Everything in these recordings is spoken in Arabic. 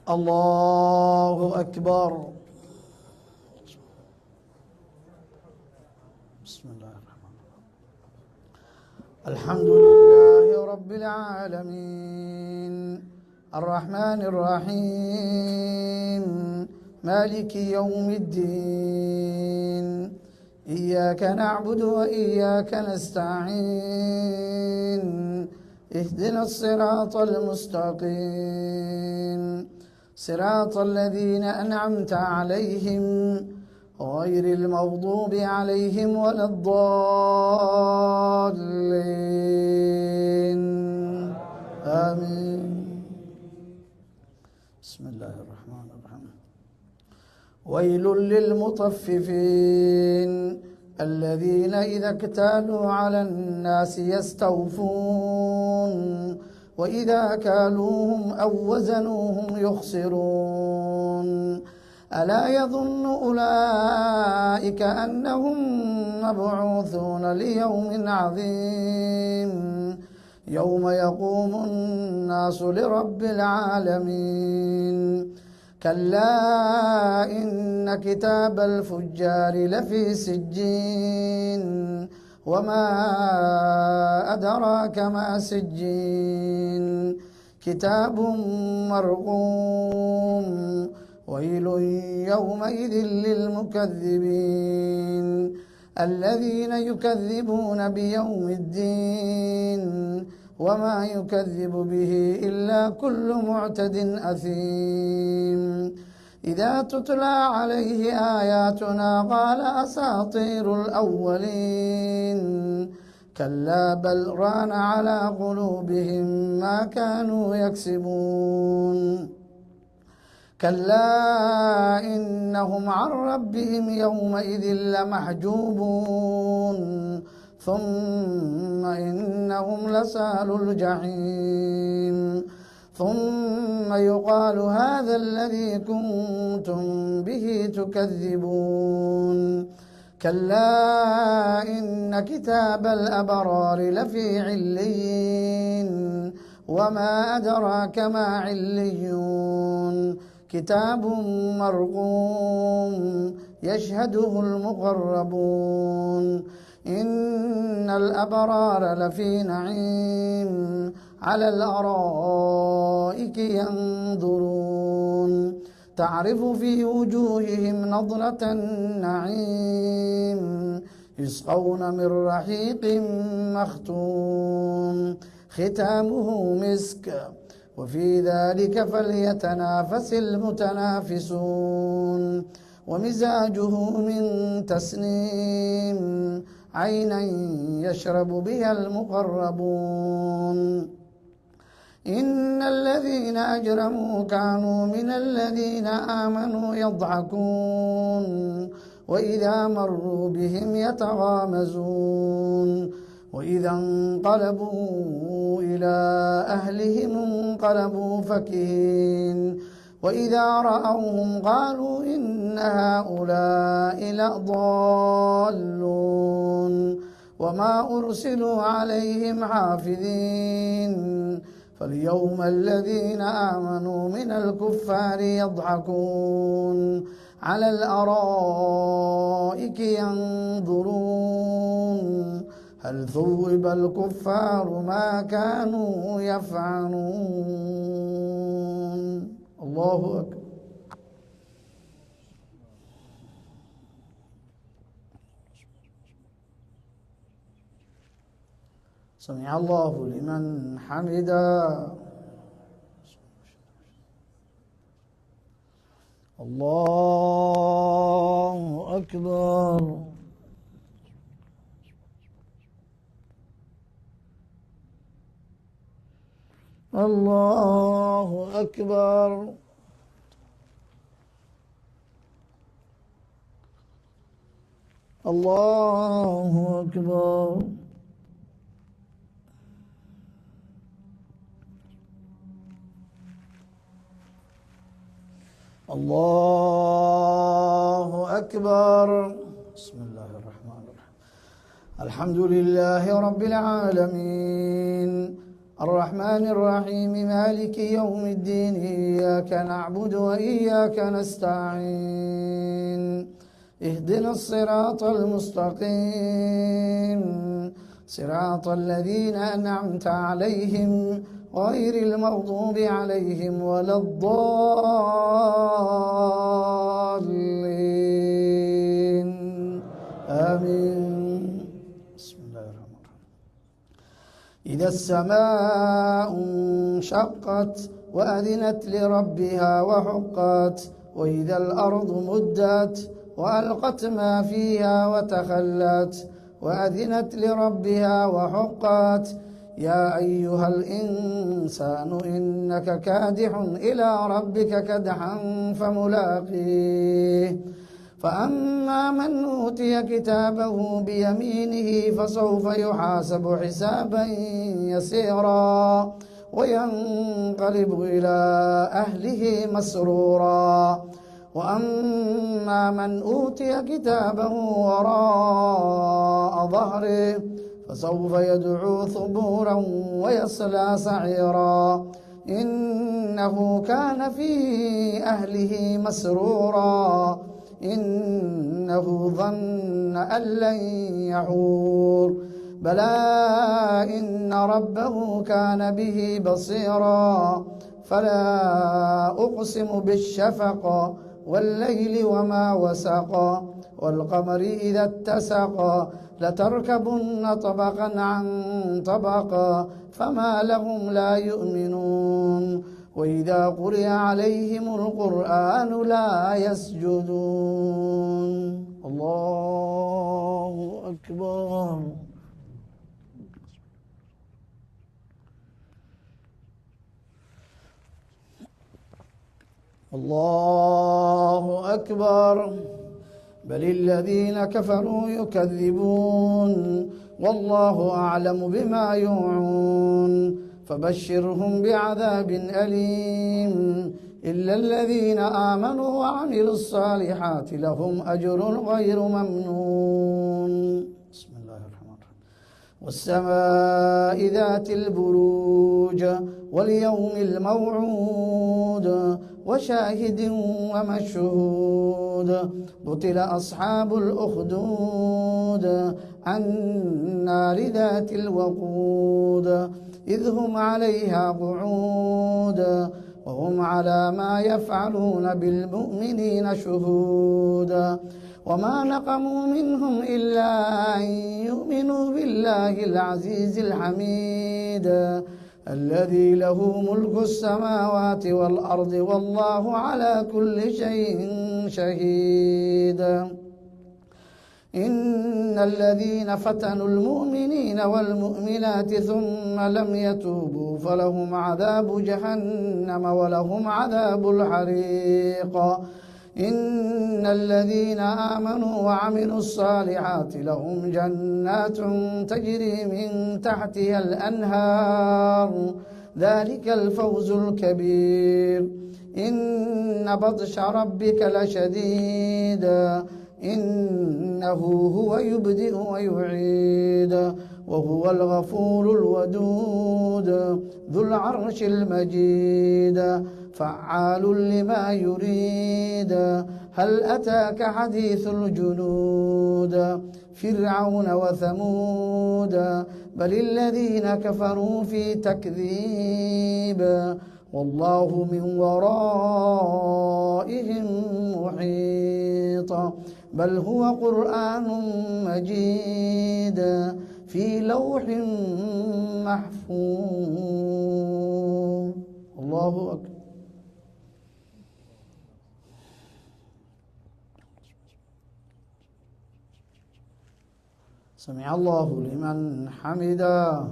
الله أكبر. بسم الله الرحمن الرحيم. الحمد لله رب العالمين الرحمن الرحيم مالك يوم الدين إياك نعبد وإياك نستعين اهدنا الصراط المستقيم صراط الذين أنعمت عليهم غير المغضوب عليهم ولا الضالين آمين. بسم الله الرحمن الرحيم. ويل للمطففين الذين إذا اكتالوا على الناس يستوفون وإذا كالوهم أو وزنوهم يخسرون ألا يظن أولئك أنهم مبعوثون ليوم عظيم يوم يقوم الناس لرب العالمين كلا إن كتاب الفجار لفي سجين وما أدراك ما سجين كتاب مرقوم ويل يومئذ للمكذبين الذين يكذبون بيوم الدين وما يكذب به إلا كل معتد أثيم إذا تتلى عليه آياتنا قال أساطير الأولين كلا بل ران على قلوبهم ما كانوا يكسبون كلا إنهم عن ربهم يومئذ لمحجوبون ثم إنهم لسالوا الجحيم ثم يقال هذا الذي كنتم به تكذبون كلا إن كتاب الأبرار لفي عليين وما أدراك ما عليون كتاب مرقوم يشهده المقربون إن الأبرار لفي نعيم على الأرائك ينظرون تعرف في وجوههم نضرة النعيم يسقون من رحيق مختوم ختامه مسك وفي ذلك فليتنافس المتنافسون ومزاجه من تسنيم عينا يشرب بها المقربون إن الذين أجرموا كانوا من الذين آمنوا يضحكون وإذا مروا بهم يتغامزون وإذا انقلبوا إلى أهلهم انقلبوا فكهين وإذا رأوهم قالوا إن هؤلاء لضالون وما أرسلوا عليهم حافظين فاليوم الذين آمنوا من الكفار يضحكون على الأرائك ينظرون هل ثوب الكفار ما كانوا يفعلون. الله أكبر. سمع الله لمن حمده. الله أكبر. الله أكبر. الله أكبر. الله أكبر. بسم الله الرحمن الرحيم. الحمد لله رب العالمين الرحمن الرحيم مالك يوم الدين إياك نعبد وإياك نستعين اهدنا الصراط المستقيم صراط الذين أنعمت عليهم غير المغضوب عليهم ولا الضالين آمين. بسم الله الرحمن الرحيم. إذا السماء انشقت وأذنت لربها وحقت وإذا الأرض مدت وألقت ما فيها وتخلت وأذنت لربها وحقت يا أيها الإنسان إنك كادح إلى ربك كدحا فملاقيه فأما من أوتي كتابه بيمينه فسوف يحاسب حسابا يسيرا وينقلب إلى أهله مسرورا وأما من أوتي كتابه وراء ظهره فسوف يدعو ثبورا ويصلى سعيرا إنه كان في أهله مسرورا إنه ظن أن لن يحور بلى إن ربه كان به بصيرا فلا أقسم بالشفق والليل وما وسق والقمر إذا اتسق لتركبن طبقا عن طبق فما لهم لا يؤمنون وإذا قرئ عليهم القرآن لا يسجدون. الله أكبر. الله أكبر. بل الذين كفروا يكذبون والله أعلم بما يوعون فبشرهم بعذاب أليم إلا الذين آمنوا وعملوا الصالحات لهم أجر غير ممنون. بسم الله الرحمن الرحيم. والسماء ذات البروج واليوم الموعود وشاهد ومشهود قتل أصحاب الأخدود النار ذات الوقود إذ هم عليها قعود وهم على ما يفعلون بالمؤمنين شهود وما نقموا منهم إلا أن يؤمنوا بالله العزيز الحميد الذي له ملك السماوات والأرض والله على كل شيء شهيد. إن الذين فتنوا المؤمنين والمؤمنات ثم لم يتوبوا فلهم عذاب جهنم ولهم عذاب الحريق. إن الذين آمنوا وعملوا الصالحات لهم جنات تجري من تحتها الأنهار ذلك الفوز الكبير. إن بطش ربك لشديد إنه هو يبدئ ويعيد وهو الغفور الودود ذو العرش المجيد فعال لما يريد. هل أتاك حديث الجنود فرعون وثمود بل الذين كفروا في تكذيب والله من ورائهم محيط. بل هو قرآن مجيد في لوح محفوظ. الله أكبر. سمع الله لمن حمده.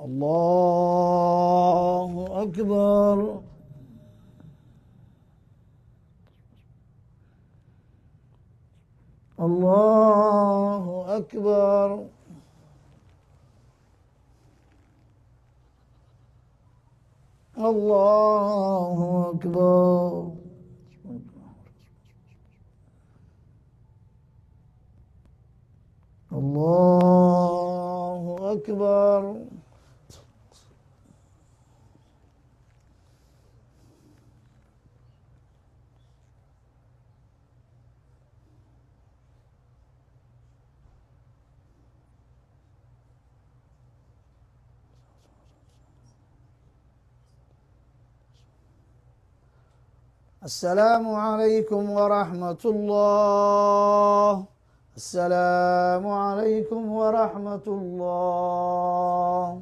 الله أكبر. الله أكبر. الله أكبر. الله أكبر. السلام عليكم ورحمة الله. السلام عليكم ورحمة الله.